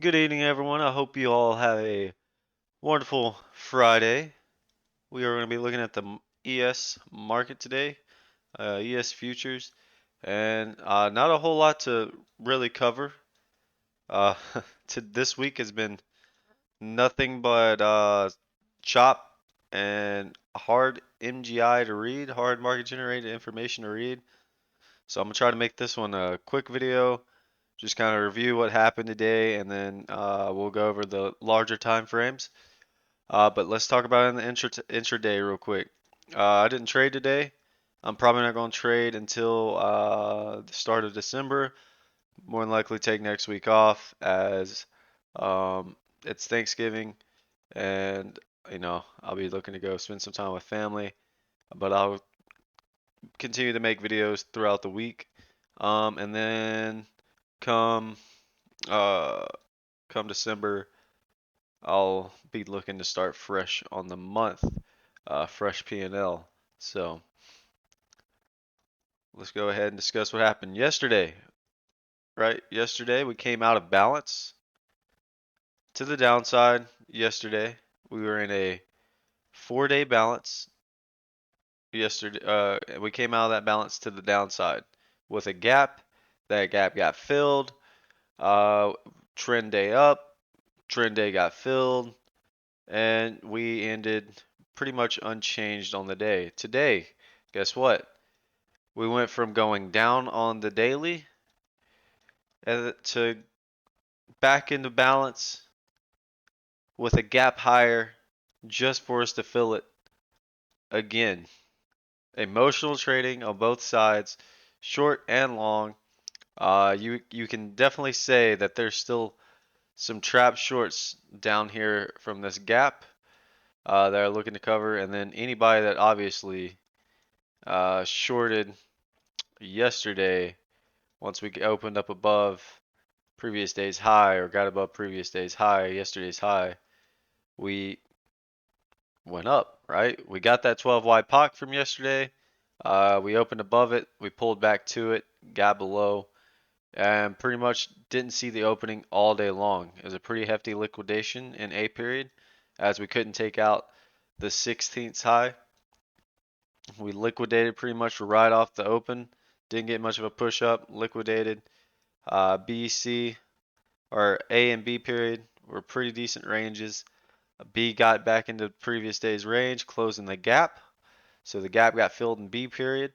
Good evening, everyone. I hope you all have a wonderful Friday. We are going to be looking at the ES market today, ES futures, and not a whole lot to really cover. Uh, this week has been nothing but chop and hard MGI to read, hard market generated information to read. So I'm going to try to make this one a quick video, just kind of review what happened today, and then we'll go over the larger time frames. But let's talk about it in the intraday real quick. I didn't trade today. I'm probably not going to trade until the start of December. More than likely take next week off as um, it's Thanksgiving, and I'll be looking to go spend some time with family. But I'll continue to make videos throughout the week, and then come uh, come December, I'll be looking to start fresh on the month, fresh P&L. So let's go ahead and discuss what happened yesterday. Right, yesterday we came out of balance to the downside. Yesterday we were in a 4-day balance. Yesterday, we came out of that balance to the downside with a gap. That gap got filled. Uh, Trend day up. Trend day got filled. And we ended pretty much unchanged on the day. Today, guess what? We went from going down on the daily to back into balance with a gap higher just for us to fill it again. Emotional trading on both sides, short and long. You can definitely say that there's still some trap shorts down here from this gap that are looking to cover, and then anybody that obviously shorted yesterday once we opened up above previous day's high or got above previous day's high, yesterday's high, we went up, right? We got that 12 wide POC from yesterday. We opened above it, we pulled back to it, got below, and pretty much didn't see the opening all day long. It was a pretty hefty liquidation in A period as we couldn't take out the 16th high. We liquidated pretty much right off the open. Didn't get much of a push up, liquidated. B, C, or A and B period were pretty decent ranges. B got back into previous day's range, closing the gap. So the gap got filled in B period.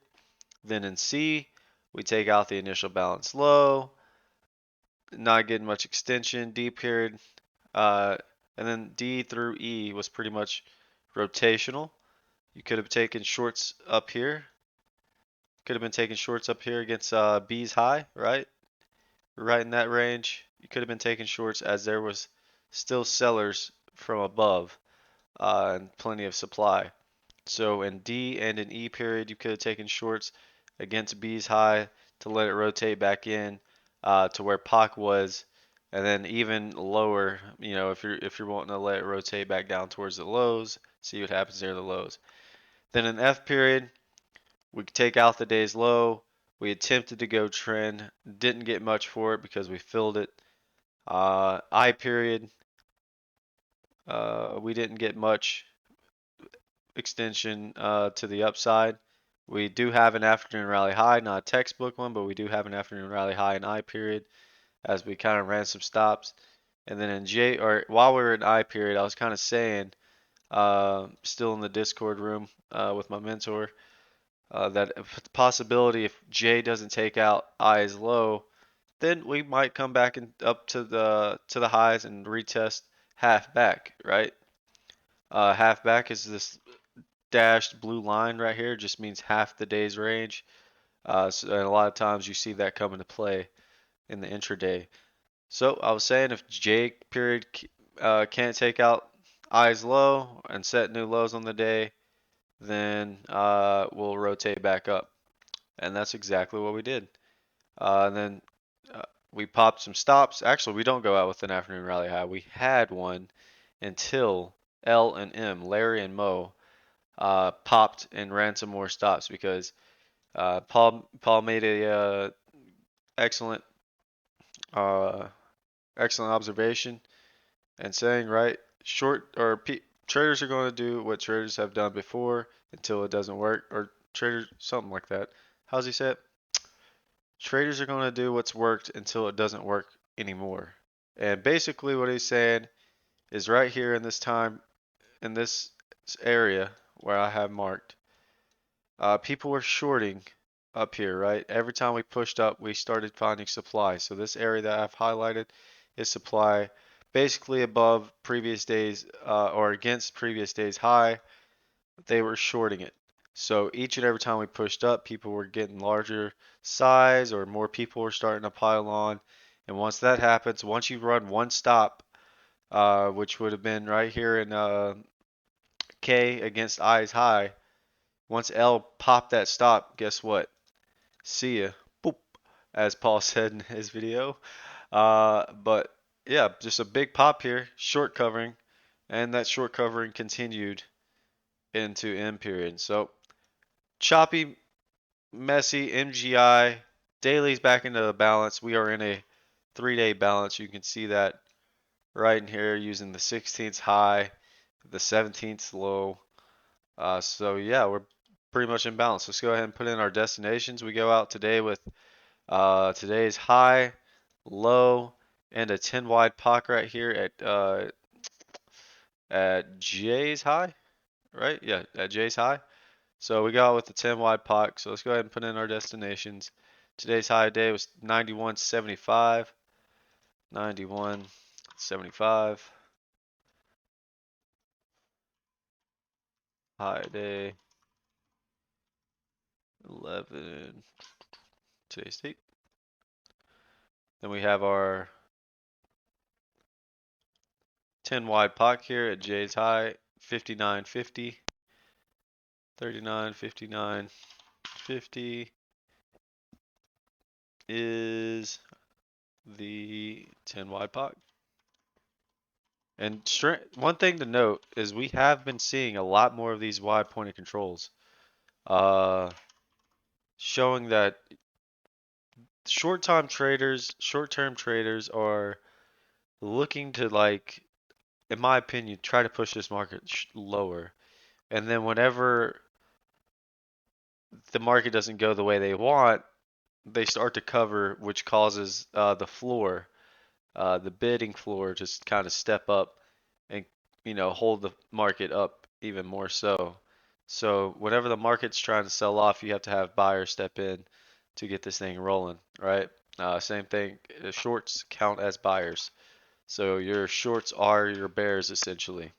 Then in C, we take out the initial balance low, not getting much extension. D period, uh, and then D through E was pretty much rotational. You could have taken shorts up here. Could have been taking shorts up here against B's high, right? Right in that range. You could have been taking shorts as there was still sellers from above and plenty of supply. So in D and in E period, you could have taken shorts against B's high to let it rotate back in to where POC was, and then even lower. If you're wanting to let it rotate back down towards the lows, see what happens there, the lows. Then in F period, we take out the day's low. We attempted to go trend, didn't get much for it because we filled it. I period, we didn't get much extension to the upside. We do have an afternoon rally high, not a textbook one, but we do have an afternoon rally high in I period as we kind of ran some stops. And then in J, or while we were in I period, I was kind of saying, still in the Discord room with my mentor, that the possibility if J doesn't take out I is low, then we might come back and up to the highs and retest half back, right? Half back is this dashed blue line right here, just means half the day's range. And a lot of times you see that come into play in the intraday. So I was saying if J period can't take out I's low and set new lows on the day, then we'll rotate back up. And that's exactly what we did. And then uh, we popped some stops. Actually, we don't go out with an afternoon rally high. We had one until L and M, Larry and Mo, popped and ran some more stops because Paul made a excellent uh, excellent observation and saying, right? Traders are going to do what traders have done before until it doesn't work, or traders, something like that. How's he say it? Traders are going to do what's worked until it doesn't work anymore. And basically, what he's saying is right here in this time, in this area where I have marked, people were shorting up here, right? Every time we pushed up, we started finding supply. So this area that I've highlighted is supply, basically above previous days or against previous days high. They were shorting it. So each and every time we pushed up, people were getting larger size or more people were starting to pile on. And once that happens, once you run one stop, which would have been right here in K against I's high, once L popped that stop, guess what? See ya. Boop, as Paul said in his video. But yeah, just a big pop here, short covering, and that short covering continued into M period. So choppy, messy, MGI, daily's back into the balance. We are in a 3-day balance. You can see that right in here using the 16th high, the 17th low. So yeah, we're pretty much in balance. Let's go ahead and put in our destinations. We go out today with today's high, low, and a 10 wide pock right here at J's high, right? Yeah, at J's high. So we got with the 10 wide pock. So let's go ahead and put in our destinations. Today's high day was 91.75. 91.75. High day 11. Today's date. Then we have our 10 wide pock here at J's high 59.50. 39.59.50 is the 10 wide pock. And one thing to note is we have been seeing a lot more of these wide pointed controls, showing that short-term traders are looking to, like, in my opinion, try to push this market lower. And then whenever the market doesn't go the way they want, they start to cover, which causes the floor, the bidding floor, just kind of step up and hold the market up even more so. So whenever the market's trying to sell off, you have to have buyers step in to get this thing rolling, right? Same thing, shorts count as buyers. So your shorts are your bears essentially.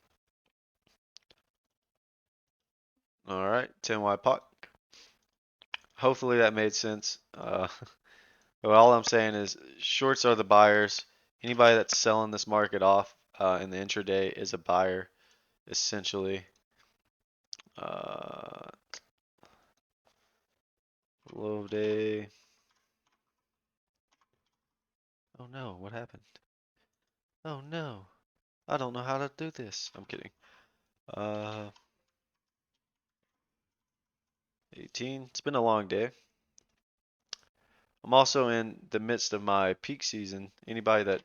All right, 10 wide pot. Hopefully that made sense. But all I'm saying is shorts are the buyers. Anybody that's selling this market off in the intraday is a buyer, essentially. Uh, Low day. Oh no, what happened? Oh no, I don't know how to do this. I'm kidding. Uh, 18. It's been a long day. I'm also in the midst of my peak season. Anybody that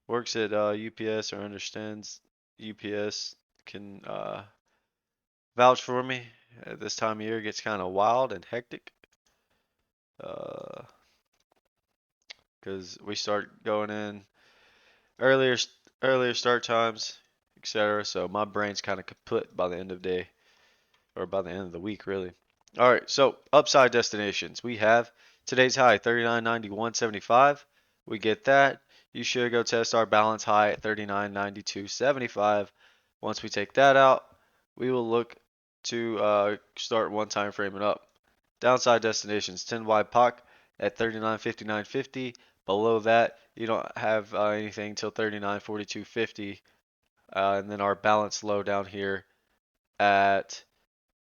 works at UPS or understands UPS can vouch for me. This time of year gets kind of wild and hectic. Because we start going in earlier, earlier start times, etc. So my brain's kind of kaput by the end of the day, or by the end of the week, really. All right, so upside destinations. We have today's high 39.91.75. We get that. You should go test our balance high at 39.92.75. Once we take that out, we will look to start one time framing up. Downside destinations 10 wide POC at 39.59.50. Below that, you don't have anything till 39.42.50. And then our balance low down here at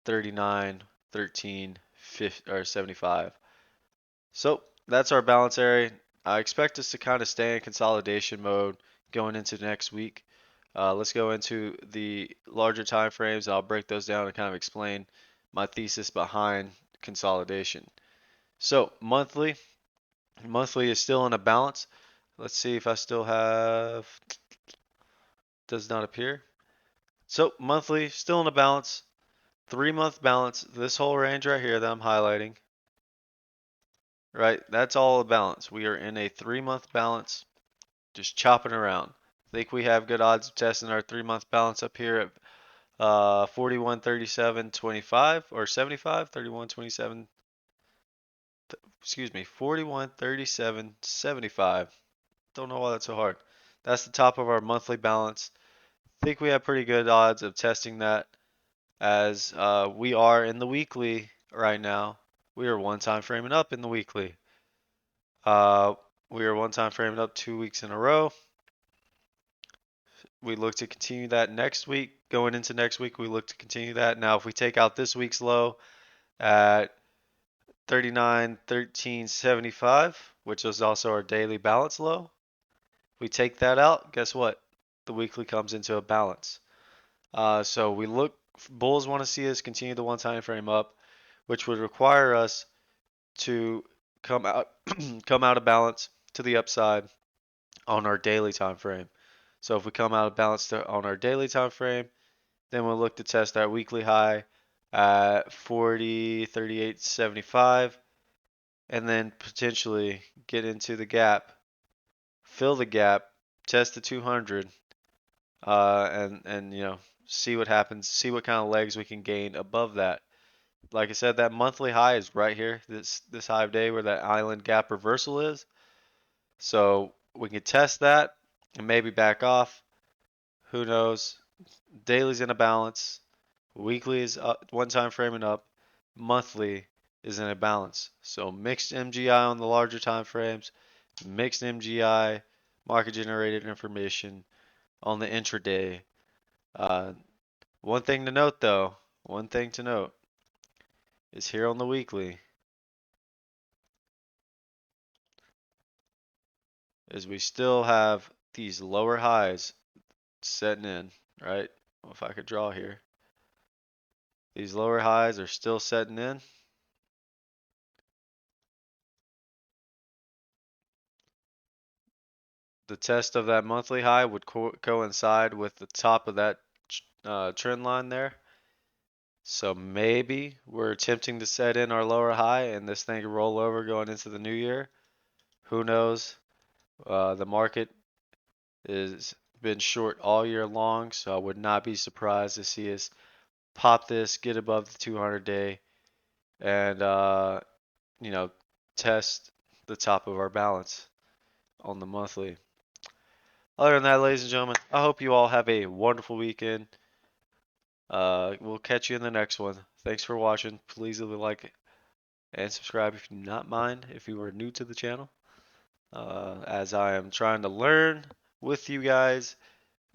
39.13.50 or 75. So that's our balance area. I expect us to kind of stay in consolidation mode going into next week. Let's go into the larger time frames. I'll break those down and kind of explain my thesis behind consolidation. So monthly is still in a balance. Let's see if I still have, does not appear. So monthly, still in a balance. 3-month balance, this whole range right here that I'm highlighting, right? That's all a balance. We are in a 3-month balance, just chopping around. Think we have good odds of testing our 3-month balance up here at 41.37.25 or 75, 31.27, excuse me, 41.37.75. Don't know why that's so hard. That's the top of our monthly balance. Think we have pretty good odds of testing that as we are in the weekly right now. We are one time framing up in the weekly. Uh, we are one time framing up 2 weeks in a row. We look to continue that next week. Going into next week, we look to continue that. Now, if we take out this week's low at 39.13.75, which is also our daily balance low, we take that out, guess what? The weekly comes into a balance. So we look, bulls want to see us continue the one time frame up, which would require us to come out come out of balance to the upside on our daily time frame. So if we come out of balance on our daily time frame, then we'll look to test our weekly high at 40.38.75 and then potentially get into the gap, fill the gap, test the 200 and see what happens, see what kind of legs we can gain above that. Like I said, that monthly high is right here, this high of day where that island gap reversal is. So we can test that and maybe back off. Who knows? Daily's in a balance. Weekly is up, one time framing up. Monthly is in a balance. So mixed MGI on the larger time frames, mixed MGI market generated information on the intraday. Uh, one thing to note though, one thing to note is here on the weekly is we still have these lower highs setting in, right? Well, if I could draw here. These lower highs are still setting in. The test of that monthly high would coincide with the top of that trend line there. So maybe we're attempting to set in our lower high and this thing could roll over going into the new year. Who knows? The market has been short all year long, so I would not be surprised to see us pop this, get above the 200 day, and you know, test the top of our balance on the monthly. Other than that, ladies and gentlemen, I hope you all have a wonderful weekend. We'll catch you in the next one. Thanks for watching. Please leave a like and subscribe if you do not mind if you are new to the channel. As I am trying to learn with you guys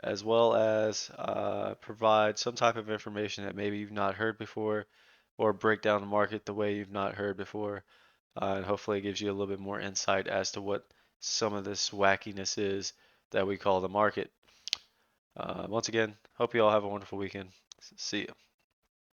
as well as provide some type of information that maybe you've not heard before or break down the market the way you've not heard before. And hopefully it gives you a little bit more insight as to what some of this wackiness is that we call the market. Once again, hope you all have a wonderful weekend. See ya.